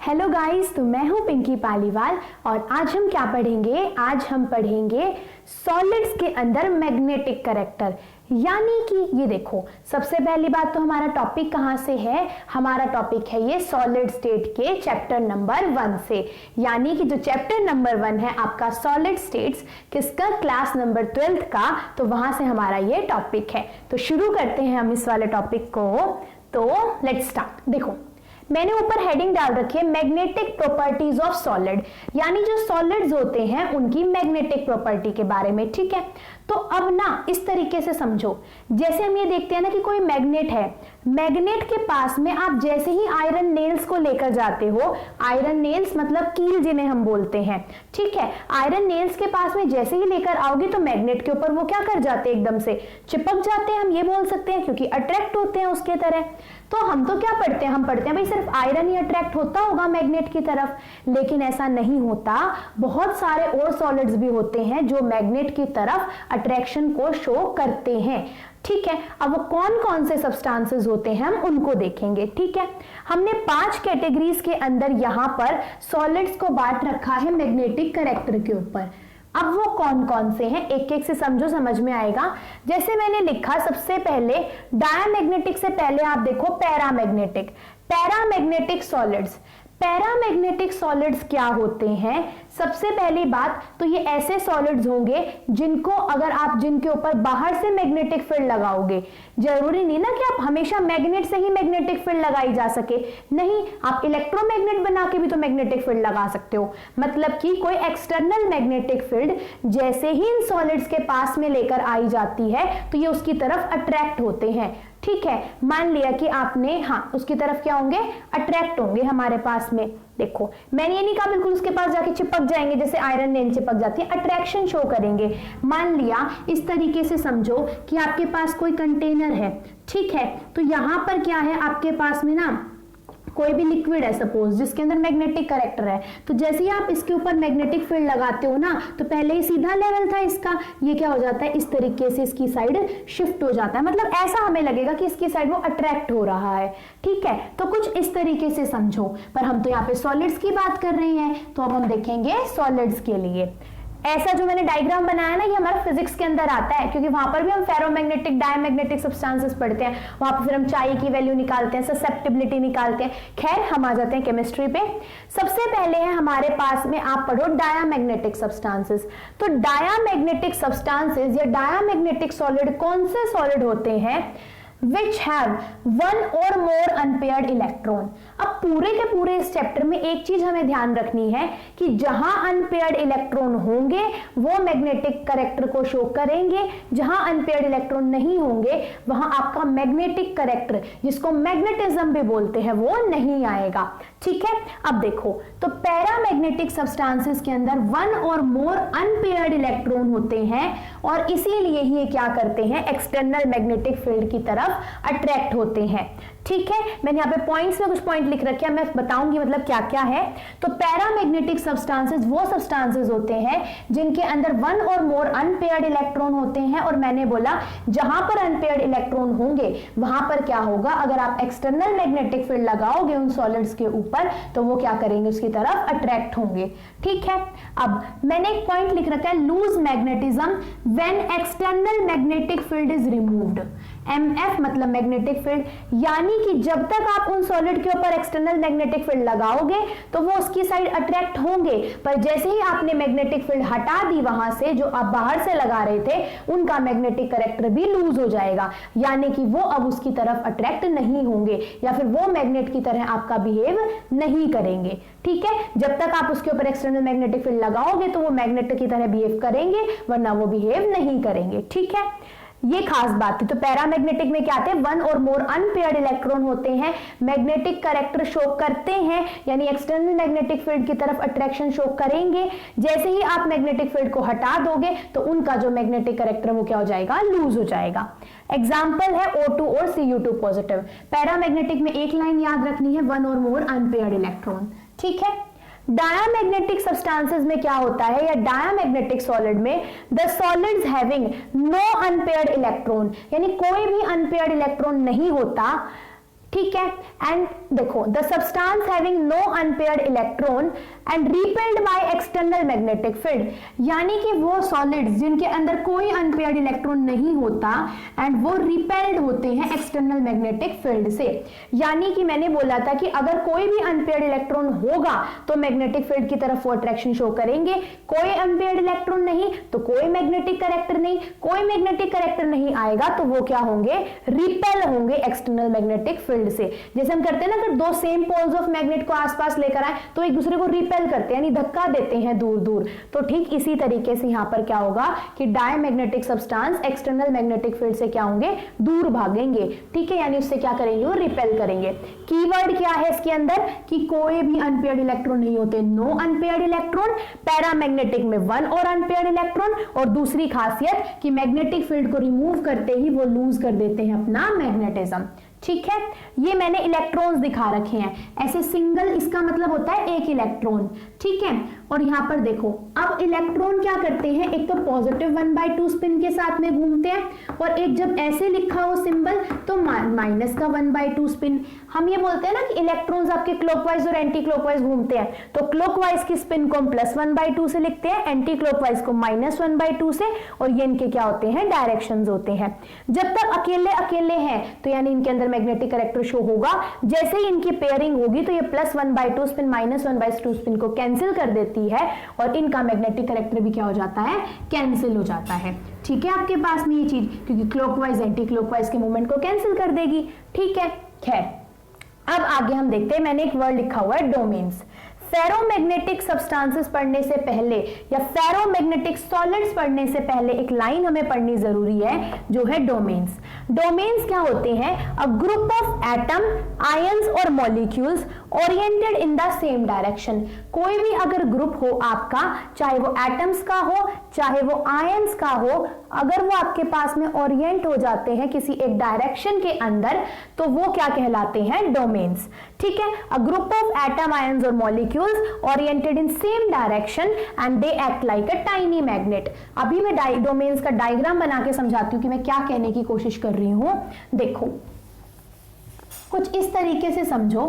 Hello guys, तो मैं हूं पिंकी पालीवाल और आज हम क्या पढ़ेंगे। आज हम पढ़ेंगे सॉलिड्स के अंदर मैग्नेटिक कैरेक्टर। यानी कि ये देखो, सबसे पहली बात तो हमारा टॉपिक कहां से है। हमारा टॉपिक है ये सॉलिड स्टेट के चैप्टर नंबर 1 से। यानी कि जो चैप्टर नंबर 1 है आपका सॉलिड स्टेट्स किसका, क्लास नंबर 12th का, तो वहां से हमारा ये टॉपिक है। तो शुरू करते हैं हम इस वाले टॉपिक को। तो लेट्स स्टार्ट। देखो, मैंने ऊपर हेडिंग डाल रखी है मैग्नेटिक प्रॉपर्टीज ऑफ सॉलिड, यानी जो सॉलिड्स होते हैं उनकी मैग्नेटिक प्रॉपर्टी के बारे में। ठीक है, तो अब ना इस तरीके से समझो, जैसे हम ये देखते हैं ना कि कोई मैग्नेट है, मैग्नेट के पास में आप जैसे ही आयरन नेल्स को लेकर जाते हो, आयरन नेल्स मतलब कील जिन्हें हम बोलते हैं, ठीक है, आयरन नेल्स के पास में जैसे ही लेकर आओगे तो मैग्नेट के ऊपर वो क्या कर जाते हैं, एकदम से चिपक जाते हैं, हम ये बोल सकते हैं, क्योंकि अट्रैक्ट होते हैं उसके तरह। तो हम तो क्या पढ़ते हैं, हम पढ़ते हैं भाई सिर्फ आयरन ही अट्रैक्ट होता होगा मैग्नेट की तरफ, लेकिन ऐसा नहीं होता। बहुत सारे और सॉलिड्स भी होते हैं जो मैग्नेट की तरफ अट्रैक्शन को शो करते हैं। ठीक है, अब वो कौन कौन से सब्सटेंसेस होते हैं हम उनको देखेंगे। ठीक है, हमने 5 कैटेगरीज के अंदर यहां पर सॉलिड्स को बांट रखा है मैग्नेटिक कैरेक्टर के ऊपर। अब वो कौन कौन से हैं एक एक से समझो, समझ में आएगा। जैसे मैंने लिखा, सबसे पहले डायमैग्नेटिक से पहले आप देखो paramagnetic. Paramagnetic solids, paramagnetic solids क्या होते हैं। सबसे पहली बात तो ये ऐसे सॉलिड्स होंगे जिनको अगर आप जिनके ऊपर बाहर से मैग्नेटिक फील्ड लगाओगे, जरूरी नहीं ना कि आप हमेशा मैग्नेट से ही मैग्नेटिक फील्ड लगाई जा सके, नहीं, आप इलेक्ट्रोमैग्नेट बना के भी तो मैग्नेटिक फील्ड लगा सकते हो। मतलब कि कोई एक्सटर्नल मैग्नेटिक फील्ड जैसे ही इन सॉलिड्स के पास में लेकर आई जाती है तो ये उसकी तरफ अट्रैक्ट होते हैं। ठीक है, मान लिया कि आपने, हाँ, उसकी तरफ क्या होंगे, अट्रैक्ट होंगे हमारे पास में। देखो, मैंने ये नहीं कहा बिल्कुल उसके पास जाके चिपक जाएंगे जैसे आयरन नेल चिपक जाती है, अट्रैक्शन शो करेंगे। मान लिया इस तरीके से समझो कि आपके पास कोई कंटेनर है, ठीक है, तो यहां पर क्या है, आपके पास में ना कोई भी लिक्विड है सपोज, जिसके अंदर मैग्नेटिक कैरेक्टर है, तो जैसे ही आप इसके ऊपर मैग्नेटिक फील्ड लगाते हो ना, तो पहले ही सीधा लेवल था इसका, ये क्या हो जाता है, इस तरीके से इसकी साइड शिफ्ट हो जाता है। मतलब ऐसा हमें लगेगा कि इसकी साइड वो अट्रैक्ट हो रहा है। ठीक है, तो कुछ इस तरीके से समझो। पर हम तो यहाँ पे सॉलिड्स की बात कर रहे हैं, तो अब हम देखेंगे सॉलिड्स के लिए। ऐसा जो मैंने डायग्राम बनाया ना, ये हमारा फिजिक्स के अंदर आता है, क्योंकि वहां पर भी हम फेरोमैग्नेटिक डायमैग्नेटिक सब्सटेंसेस पढ़ते हैं, वहां पर फिर हम चाई की वैल्यू निकालते हैं, ससेप्टिबिलिटी निकालते हैं। खैर, हम आ जाते हैं केमिस्ट्री पे। सबसे पहले है हमारे पास में, आप पढ़ो डायमैग्नेटिक सब्सटेंसेस। तो डायमैग्नेटिक सब्सटेंसेस या डायमैग्नेटिक सॉलिड कौन से सॉलिड होते हैं, which have one or more unpaired electron। अब पूरे के पूरे इस चैप्टर में एक चीज हमें ध्यान रखनी है कि जहां अनपेयर्ड इलेक्ट्रॉन होंगे वो मैग्नेटिक कैरेक्टर को शो करेंगे, जहां अनपेयर्ड इलेक्ट्रॉन नहीं होंगे वहां आपका मैग्नेटिक कैरेक्टर, जिसको मैग्नेटिज्म भी बोलते हैं, वो नहीं आएगा। ठीक है, अब देखो, तो पैरामैग्नेटिक सब्सटेंसेस के अंदर 1 और मोर अनपेयर्ड इलेक्ट्रॉन होते हैं और इसीलिए ही ये क्या करते हैं, एक्सटर्नल मैग्नेटिक फील्ड की तरफ अट्रैक्ट होते हैं। ठीक है, मैंने यहाँ पे पॉइंट्स में कुछ पॉइंट लिख रखे हैं, मैं बताऊंगी मतलब क्या क्या है। तो पैरामैग्नेटिक सब्सटेंसेस वो सब्सटेंसेस होते हैं जिनके अंदर 1 और मोर अनपेयर्ड इलेक्ट्रॉन होते हैं, और मैंने बोला जहां पर अनपेयर्ड इलेक्ट्रॉन होंगे वहां पर क्या होगा, अगर आप एक्सटर्नल मैग्नेटिक फील्ड लगाओगे उन सॉलिड्स के ऊपर तो वो क्या करेंगे, उसकी तरफ अट्रैक्ट होंगे। ठीक है, अब मैंने एक पॉइंट लिख रखा है, loose magnetism when external magnetic field is removed. MF मतलब मैग्नेटिक फील्ड, यानी कि जब तक आप उन सॉलिड के ऊपर एक्सटर्नल मैग्नेटिक फील्ड लगाओगे तो वो उसकी साइड अट्रैक्ट होंगे, पर जैसे ही आपने मैग्नेटिक फील्ड हटा दी वहां से, जो आप बाहर से लगा रहे थे, उनका मैग्नेटिक कैरेक्टर भी लूज हो जाएगा, यानी कि वो अब उसकी तरफ अट्रैक्ट नहीं होंगे या फिर वो मैग्नेट की तरह आपका बिहेव नहीं करेंगे। ठीक है, जब तक आप उसके ऊपर एक्सटर्नल मैग्नेटिक फील्ड लगाओगे तो वो मैग्नेट की तरह बिहेव करेंगे, वरना वो बिहेव नहीं करेंगे। ठीक है, ये खास बात है। तो पैरामैग्नेटिक में क्या आते हैं, 1 और मोर अनपेयर्ड इलेक्ट्रॉन होते हैं, मैग्नेटिक कैरेक्टर शो करते हैं, यानी एक्सटर्नल मैग्नेटिक फील्ड की तरफ अट्रैक्शन शो करेंगे। जैसे ही आप मैग्नेटिक फील्ड को हटा दोगे तो उनका जो मैग्नेटिक कैरेक्टर वो क्या हो जाएगा, लूज हो जाएगा। एग्जाम्पल है O2 और Cu2 पॉजिटिव। पैरामैग्नेटिक में एक लाइन याद रखनी है, 1 और मोर अनपेयर्ड इलेक्ट्रॉन। ठीक है, डायमैग्नेटिक सब्सटेंसेस में क्या होता है, या डायमैग्नेटिक सॉलिड में, the solids having no unpaired electron, यानी कोई भी अनपेयर्ड इलेक्ट्रॉन नहीं होता, ठीक है। एंड देखो the substance having no unpaired electron and repelled by external magnetic field, यानी कि वो सॉलिड्स जिनके अंदर कोई अनपेयर्ड इलेक्ट्रॉन नहीं होता एंड वो रिपेल्ड होते हैं एक्सटर्नल मैग्नेटिक फील्ड से। यानी कि मैंने बोला था कि अगर कोई भी अनपेयर्ड इलेक्ट्रॉन होगा तो मैग्नेटिक फील्ड की तरफ वो अट्रैक्शन शो करेंगे, कोई अनपेयर्ड इलेक्ट्रॉन नहीं तो कोई मैग्नेटिक करेक्टर नहीं, कोई मैग्नेटिक करेक्टर नहीं आएगा तो वो क्या होंगे, रिपेल होंगे एक्सटर्नल मैग्नेटिक फील्ड से। जैसे हम करते हैं ना, अगर दो सेम पोल्स ऑफ मैग्नेट को आसपास लेकर आए तो एक दूसरे को रिपेल करते हैं, यानी धक्का देते हैं दूर दूर। तो ठीक इसी तरीके से यहां पर क्या होगा कि diamagnetic substance external magnetic field से क्या होंगे, दूर भागेंगे। ठीक है, यानी उससे क्या करेंगे, वो रिपेल करेंगे। कीवर्ड क्या है इसके अंदर कि कोई भी अनपेयर्ड इलेक्ट्रॉन नहीं होते, नो अनपेयर्ड इलेक्ट्रॉन, पैरामैग्नेटिक में वन और अनपेयर्ड इलेक्ट्रॉन, और दूसरी खासियत कि मैग्नेटिक फील्ड को रिमूव करते ही वो लूज कर देते हैं अपना मैग्नेटिज्म। ठीक है, ये मैंने इलेक्ट्रॉन्स दिखा रखे हैं ऐसे, सिंगल इसका मतलब होता है एक इलेक्ट्रॉन। ठीक है, और यहां पर देखो अब इलेक्ट्रॉन क्या करते हैं, एक तो पॉजिटिव 1/2 स्पिन के साथ में घूमते हैं, और एक जब ऐसे लिखा हो सिंबल तो माइनस का 1/2 स्पिन। हम ये बोलते हैं ना कि इलेक्ट्रॉन्स आपके क्लॉकवाइज और एंटी क्लॉकवाइज घूमते हैं, तो क्लॉकवाइज की स्पिन को हम +1/2 से लिखते हैं, एंटी क्लॉकवाइज को -1/2 से, और ये इनके क्या होते हैं, डायरेक्शंस होते हैं। जब तक अकेले अकेले हैं तो यानी इनके अंदर मैग्नेटिक करेक्टर शो होगा, जैसे ही इनकी पेयरिंग होगी तो ये +1/2 स्पिन -1/2 स्पिन को कैंसिल कर देती है, और इनका मैग्नेटिक करेक्टर भी क्या हो जाता है, कैंसिल हो जाता है। ठीक है, आपके पास में ये चीज, क्योंकि क्लॉकवाइज एंटी क्लॉकवाइज के मूवमेंट को कैंसिल कर देगी। ठीक है, खैर अब आगे हम देखते हैं, मैंने एक वर्ड लिखा हुआ है डोमेन्स। फेरोमैग्नेटिक सब्सटेंसेस पढ़ने से पहले या फेरोमैग्नेटिक सॉलिड्स पढ़ने से पहले एक लाइन हमें पढ़नी जरूरी है, जो है डोमेन्स। डोमेन्स क्या होते हैं, a group of atom, ions और molecules oriented in the same direction. कोई भी अगर ग्रुप हो आपका, चाहे वो एटम्स का हो चाहे वो आयंस का हो, अगर वो आपके पास में ओरिएंट हो जाते हैं किसी एक डायरेक्शन के अंदर तो वो क्या कहलाते हैं, डोमेन्स। ठीक है, अ ग्रुप ऑफ एटम, आयंस और molecules oriented in same direction and they act like a tiny magnet। अभी मैं डोमेन्स का डायग्राम बना के समझाती हूँ कि मैं क्या कहने की कोशिश कर रही हूं। देखो कुछ इस तरीके से समझो,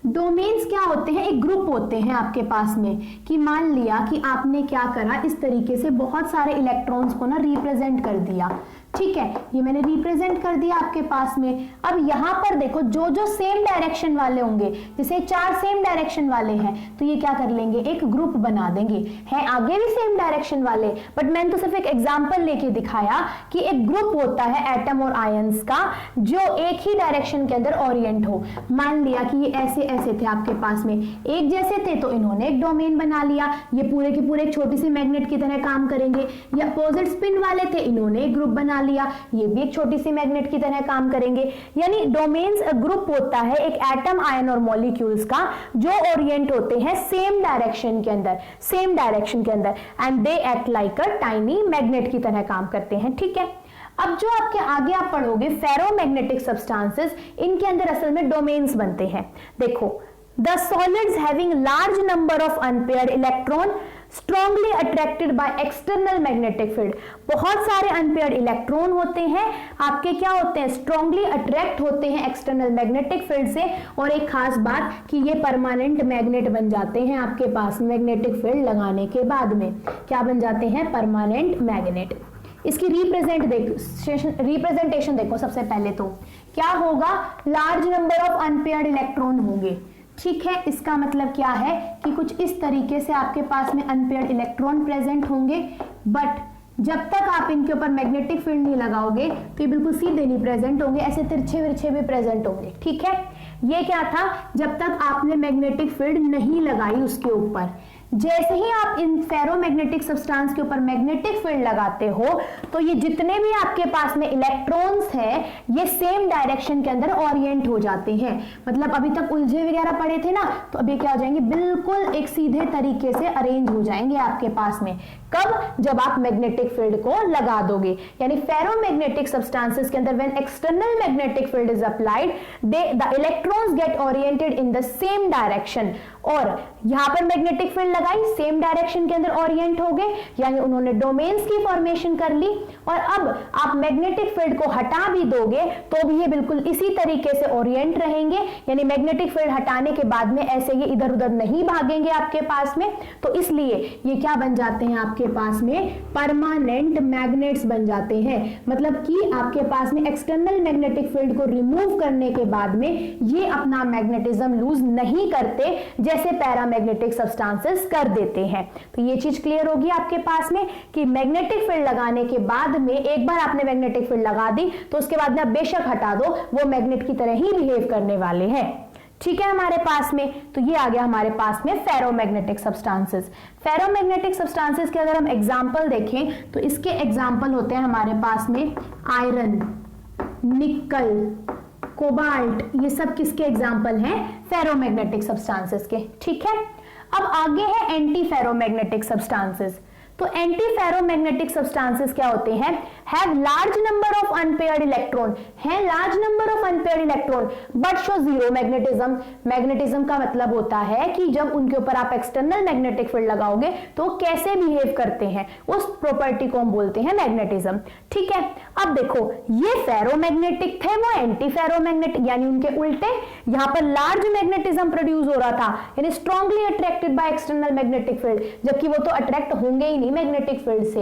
डोमेन्स क्या होते हैं, एक ग्रुप होते हैं आपके पास में, कि मान लिया कि आपने क्या करा, इस तरीके से बहुत सारे इलेक्ट्रॉन्स को ना रिप्रेजेंट कर दिया। ठीक है, ये मैंने रिप्रेजेंट कर दिया आपके पास में। अब यहां पर देखो जो जो सेम डायरेक्शन वाले होंगे, जैसे 4 सेम डायरेक्शन वाले हैं तो ये क्या कर लेंगे, एक ग्रुप बना देंगे। है आगे भी सेम डायरेक्शन वाले, बट मैंने तो सिर्फ एक एग्जांपल लेके दिखाया कि एक ग्रुप होता है एटम और आयंस का जो एक ही डायरेक्शन के अंदर ओरिएंट हो। मान लिया कि ये ऐसे ऐसे थे आपके पास में, एक जैसे थे तो इन्होंने एक डोमेन बना लिया, ये पूरे के पूरे एक छोटी सी मैग्नेट की तरह काम करेंगे। या अपोजिट स्पिन वाले थे, इन्होंने एक ग्रुप बना लिया, ये भी एक छोटी सी मैग्नेट की तरह काम करेंगे। यानी डोमेन्स ग्रुप होता है एक एटम, आयन और मॉलिक्यूल्स का जो ओरिएंट होते हैं सेम डायरेक्शन के अंदर, सेम डायरेक्शन के अंदर, and they act like a tiny magnet की तरह काम करते हैं। ठीक है, अब जो आपके आगे आप पढ़ोगे फेरोमैग्नेटिक सब्सटेंसेस, इनके अंदर असल में डोमेन्स बनते हैं। देखो, the solids having large number of unpaired electron strongly attracted by external magnetic field। बहुत सारे अनपेयर्ड इलेक्ट्रॉन होते हैं आपके, क्या होते हैं, स्ट्रांगली अट्रैक्ट होते हैं एक्सटर्नल मैग्नेटिक फील्ड से। और एक खास बात कि ये परमानेंट मैग्नेट बन जाते हैं आपके पास मैग्नेटिक फील्ड लगाने के बाद में, क्या बन जाते हैं, परमानेंट मैग्नेट। इसकी रिप्रेजेंटेशन देखो, सबसे पहले तो क्या होगा, large number of unpaired electron होंगे। ठीक है, इसका मतलब क्या है कि कुछ इस तरीके से आपके पास में अनपेयर्ड इलेक्ट्रॉन प्रेजेंट होंगे, बट जब तक आप इनके ऊपर मैग्नेटिक फील्ड नहीं लगाओगे तो ये बिल्कुल सीधे नहीं प्रेजेंट होंगे, ऐसे तिरछे विरछे भी प्रेजेंट होंगे। ठीक है, ये क्या था, जब तक आपने मैग्नेटिक फील्ड नहीं लगाई उसके ऊपर। जैसे ही आप इन फेरोमैग्नेटिक सब्सटेंस के ऊपर मैग्नेटिक फील्ड लगाते हो तो ये जितने भी आपके पास में इलेक्ट्रॉन्स हैं ये सेम डायरेक्शन के अंदर ओरिएंट हो जाते हैं। मतलब अभी तक उलझे वगैरह पड़े थे ना, तो अभी क्या हो जाएंगे, बिल्कुल एक सीधे तरीके से अरेंज हो जाएंगे आपके पास में। कब? जब आप मैग्नेटिक फील्ड को लगा दोगे। यानी फेरोमैग्नेटिक सब्सटेंसेस के अंदर when external magnetic field is applied the electrons get oriented in the same direction. और यहां पर मैग्नेटिक फील्ड लगाई, सेम डायरेक्शन के अंदर ओरिएंट हो गए, यानी उन्होंने डोमेन्स की फॉर्मेशन कर ली। और अब आप मैग्नेटिक फील्ड को हटा भी दोगे तो भी ये बिल्कुल इसी तरीके से ओरिएंट रहेंगे, यानी मैग्नेटिक फील्ड हटाने के बाद में ऐसे ये इधर उधर नहीं भागेंगे आपके पास में। तो इसलिए ये क्या बन जाते हैं आपके पास में? परमानेंट मैग्नेट्स बन जाते हैं। मतलब कि आपके पास में एक्सटर्नल मैग्नेटिक फील्ड को रिमूव करने के बाद में ये अपना मैग्नेटिज्म लूज नहीं करते जैसे पैरामैग्नेटिक सब्सटेंसेस कर देते हैं। तो ये चीज क्लियर होगी आपके पास में कि मैग्नेटिक फील्ड लगाने के बाद में, एक बार आपने मैग्नेटिक फील्ड लगा दी तो उसके बाद में आप बेशक हटा दो, वो मैग्नेट की तरह ही बिहेव करने वाले हैं। ठीक है हमारे पास में। तो ये आ गया हमारे पास में फेरोमैग्नेटिक सब्सटेंसेस। फेरोमैग्नेटिक सब्सटेंसेस के अगर हम एग्जांपल देखें तो इसके एग्जांपल होते हैं हमारे पास में आयरन, निकल, कोबाल्ट, ये सब किसके एग्जांपल हैं? फेरोमैग्नेटिक सब्सटेंसेस के। ठीक है, अब आगे है एंटी फेरोमैग्नेटिक सब्सटेंसेस। तो एंटी फेरोमैग्नेटिक सब्सटेंसेस क्या होते हैं? Have large number of unpaired electron, है large number of unpaired electron but show zero magnetism. Magnetism का मतलब होता है कि जब उनके ऊपर आप एक्सटर्नल मैग्नेटिक फील्ड लगाओगे तो कैसे बिहेव करते हैं, उस प्रॉपर्टी को हम बोलते हैं मैग्नेटिज्म। ठीक है, अब देखो ये फेरोमैग्नेटिक थे, वो एंटी फेरोमैग्नेटिक, यानी उनके उल्टे। यहां पर लार्ज मैग्नेटिज्म प्रोड्यूस हो रहा था, यानी strongly attracted by external magnetic field, जबकि वो तो अट्रैक्ट होंगे ही नहीं मैग्नेटिक फील्ड से।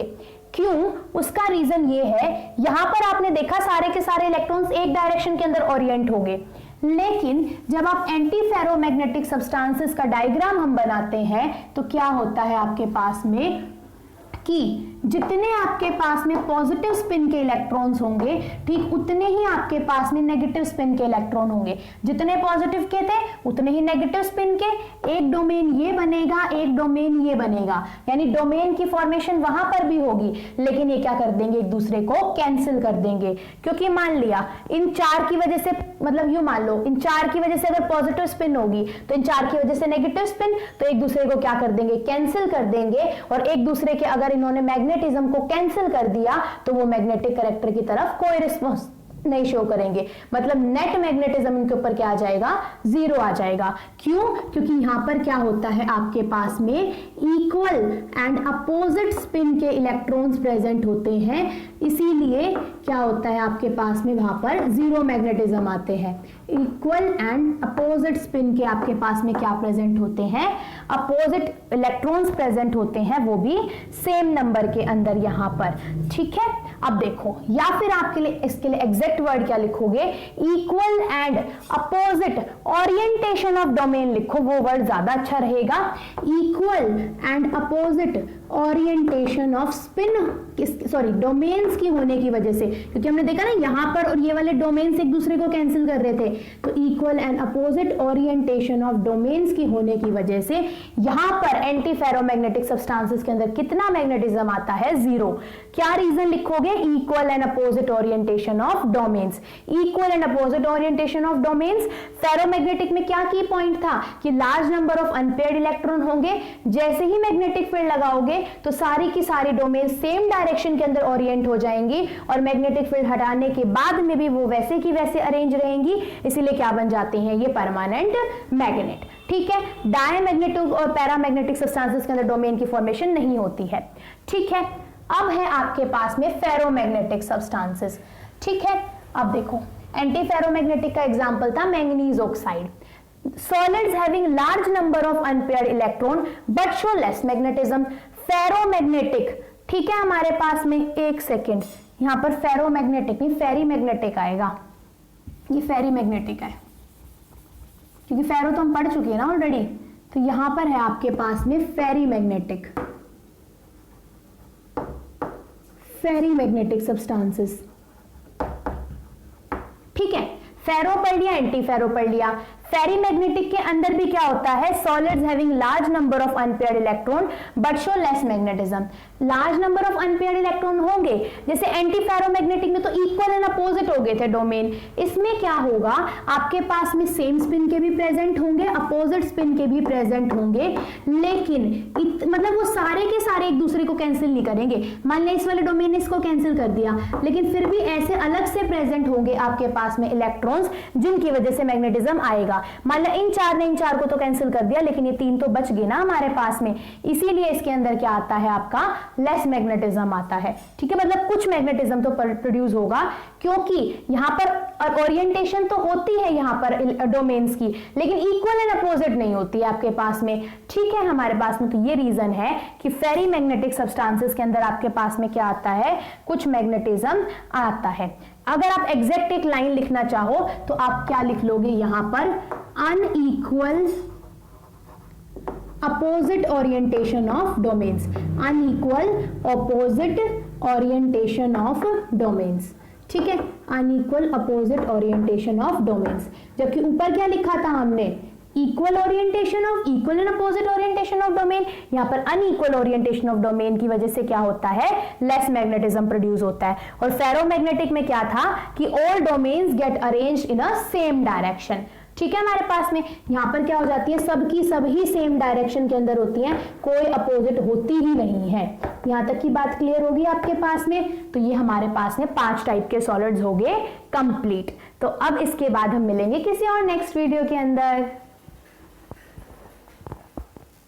क्यों? उसका रीजन ये है, यहां पर आपने देखा सारे के सारे इलेक्ट्रॉन्स एक डायरेक्शन के अंदर ओरिएंट हो गए, लेकिन जब आप एंटी फेरोमैग्नेटिक सब्सटेंसेस का डायग्राम हम बनाते हैं तो क्या होता है आपके पास में कि जितने आपके पास में पॉजिटिव स्पिन के इलेक्ट्रॉन्स होंगे, ठीक उतने ही आपके पास में नेगेटिव स्पिन के इलेक्ट्रॉन होंगे। जितने पॉजिटिव के थे उतने ही नेगेटिव स्पिन के। एक डोमेन ये बनेगा, एक डोमेन ये बनेगा, यानी डोमेन की फॉर्मेशन वहां पर भी होगी, लेकिन ये क्या कर देंगे? एक दूसरे को कैंसिल कर देंगे। क्योंकि मान लिया इन चार की वजह से, मतलब यूं मान लो इन चार की वजह से अगर पॉजिटिव स्पिन होगी तो इन चार की वजह से नेगेटिव स्पिन, तो एक दूसरे को क्या कर देंगे? कैंसिल कर देंगे। और एक दूसरे के अगर इन्होंने मैग्नेटिज्म को कैंसिल कर दिया तो वो मैग्नेटिक कैरेक्टर की तरफ कोई रिस्पॉन्स नहीं शो करेंगे। मतलब नेट मैग्नेटिज्म इनके ऊपर क्या आ जाएगा? जीरो आ जाएगा। क्यों? क्योंकि यहां पर क्या होता है आपके पास में इक्वल एंड अपोजिट स्पिन के इलेक्ट्रॉन्स प्रेजेंट होते हैं, इसीलिए क्या होता है आपके पास में वहां पर जीरो मैग्नेटिज्म आते हैं। इक्वल एंड अपोजिट स्पिन के आपके पास में क्या प्रेजेंट होते हैं? अपोजिट इलेक्ट्रॉन्स प्रेजेंट होते हैं, वो भी सेम नंबर के अंदर यहां पर। ठीक है, अब देखो, या फिर आपके लिए इसके लिए एग्जैक्ट वर्ड क्या लिखोगे? Equal and opposite orientation of domain लिखो, वो वर्ड ज्यादा अच्छा रहेगा। Equal and opposite orientation off spin, sorry domains की होने की वजह से, क्योंकि हमने देखा ना यहां पर और ये वाले डोमेन्स एक दूसरे को कैंसिल कर रहे थे, तो equal and opposite orientation of domains की होने की वजह से यहां पर एंटी फेरोमैग्नेटिक सब्सटेंसेस के अंदर कितना मैग्नेटिज्म आता है? जीरो। क्या रीजन लिखोगे? Equal and opposite orientation of domains. Equal and opposite orientation of domains. Ferromagnetic में क्या की पॉइंट था कि large number of unpaired electron होंगे, जैसे ही मैग्नेटिक फील्ड लगाओगे तो सारी की सारी डोमेन सेम डायरेक्शन के अंदर ओरिएंट हो जाएंगी, और मैग्नेटिक फील्ड हटाने के बाद में भी वो वैसे की वैसे अरेंज रहेंगी, इसीलिए क्या बन जाते हैं? ये परमानेंट मैग्नेट। ठीक है, डायमैग्नेटिक और पैरामैग्नेटिक सब्सटेंसेस के अंदर डोमेन की फॉर्मेशन नहीं होती है। ठीक है, अब है आपके पास में फेरोमैग्नेटिक सब्सटेंसेस। ठीक है, अब देखो एंटी फेरोमैग्नेटिक का एग्जांपल था manganese oxide. Solids having large number of unpaired electron but show less magnetism. Ferromagnetic. ठीक है, हमारे पास में एक सेकेंड, यहां पर फेरोमैग्नेटिक नहीं फेरी मैग्नेटिक आएगा, ये फेरी मैग्नेटिक है क्योंकि फेरो तो हम पढ़ चुके हैं ना ऑलरेडी। तो यहां पर है आपके पास में फेरी मैग्नेटिक, फेरी मैग्नेटिक सब्सटेंसेस। ठीक है, फेरो पढ़ लिया, एंटी फेरो पढ़ लिया। फेरीमैग्नेटिक के अंदर भी क्या होता है, solids having large number of unpaired electron but show less magnetism. Large number of unpaired electron होंगे, जैसे एंटी फेरोमैग्नेटिक में तो इक्वल एंड अपोजिट हो गए थे डोमेन, इसमें क्या होगा, आपके पास में सेम स्पिन के भी प्रेजेंट होंगे, अपोजिट स्पिन के भी प्रेजेंट होंगे, लेकिन मतलब वो सारे के सारे एक दूसरे को कैंसिल नहीं करेंगे। मान लें इस वाले डोमेन ने इसको कैंसिल कर दिया, लेकिन फिर भी ऐसे अलग से प्रेजेंट होंगे आपके पास में इलेक्ट्रॉन्स जिनकी वजह से मैग्नेटिज्म आएगा। मान लो इन चार ने इन चार को तो कैंसिल कर दिया, लेकिन ये तीन तो बच गए ना हमारे पास में, इसीलिए इसके अंदर क्या आता है आपका लेस मैग्नेटिज्म आता है। ठीक है, मतलब कुछ मैग्नेटिज्म तो प्रोड्यूस होगा, क्योंकि यहां पर ओरिएंटेशन तो होती है यहां पर डोमेन्स की, लेकिन इक्वल एंड अपोजिट नहीं होती है आपके पास में। ठीक है, हमारे पास में तो ये रीजन है कि फेरीमैग्नेटिक सब्सटेंसेस के अंदर आपके पास में क्या आता है, कुछ मैग्नेटिज्म आता है। अगर आप एग्जैक्ट एक लाइन लिखना चाहो तो आप क्या लिख लोगे यहां पर, unequal opposite orientation of domains, unequal opposite orientation of domains। ठीक है, unequal opposite orientation of domains, जबकि ऊपर क्या लिखा था हमने, equal orientation of, equal and opposite orientation of domain. यहाँ पर अनइक्वल ओरिएंटेशन ऑफ डोमेन की वजह से क्या होता है, लेस मैग्नेटिज्म प्रोड्यूस होता है। और फेरोमैग्नेटिक में क्या था कि all domains get arranged in a same direction. ठीक है, हमारे पास में यहां पर क्या हो जाती है, सबकी सभी सेम डायरेक्शन के अंदर होती हैं, कोई अपोजिट होती ही नहीं है। यहां तक की बात क्लियर होगी आपके पास में। तो ये हमारे पास में 5 टाइप के सॉलिड्स हो गए कंप्लीट। तो अब इसके बाद हम मिलेंगे किसी और नेक्स्ट वीडियो के अंदर।